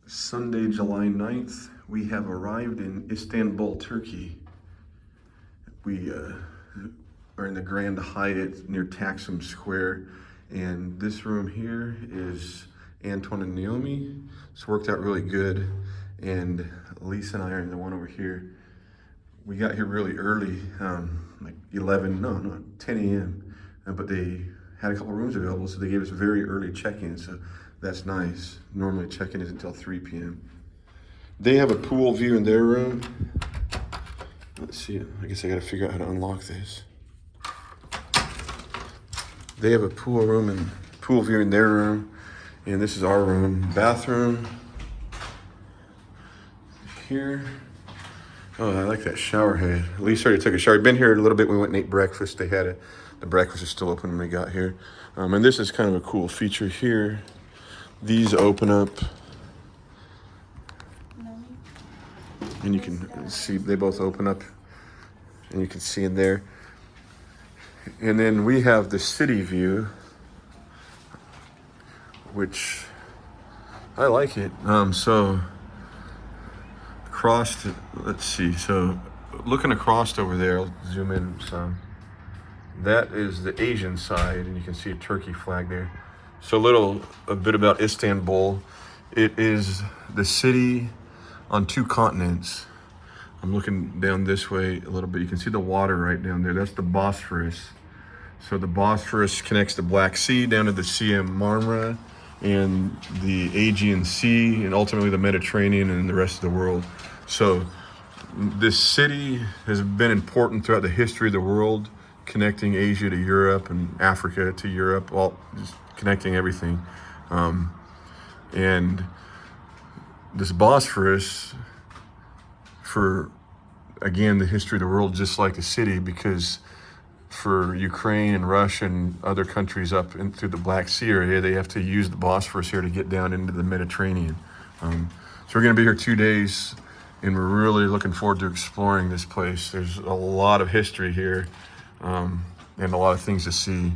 Sunday, July 9th, we have arrived in Istanbul, Turkey. We are in the Grand Hyatt near Taksim Square, and this room here is Antoine and Naomi. It's worked out really good, and Lisa and I are in the one over here. We got here really early, like 10 a.m., but they had a couple rooms available, so they gave us very early check-in, so that's nice. Normally check-in is until 3 p.m. They have a pool view in their room. Let's see, I guess I gotta figure out how to unlock this. They have a pool view in their room, and this is our room. Bathroom here. Oh, I like that shower head. Lisa already took a shower. Been here a little bit. We went and ate breakfast. The breakfast is still open when we got here. And this is kind of a cool feature here. These open up, and you can see they both open up, and you can see in there. And then we have the city view, which I like it. So let's see. So looking across over there, I'll zoom in some. That is the Asian side, and you can see a Turkey flag there. So a bit about Istanbul. It is the city on two continents. I'm looking down this way a little bit. You can see the water right down there. That's the Bosphorus. So the Bosphorus connects the Black Sea down to the Sea of Marmara and the Aegean Sea, and ultimately the Mediterranean and the rest of the world. So this city has been important throughout the history of the world, connecting Asia to Europe and Africa to Europe, all just connecting everything. And this Bosphorus, for again the history of the world, just like the city, because for Ukraine and Russia and other countries up in through the Black Sea area, they have to use the Bosphorus here to get down into the Mediterranean. So we're gonna be here 2 days, and we're really looking forward to exploring this place. There's a lot of history here, and a lot of things to see.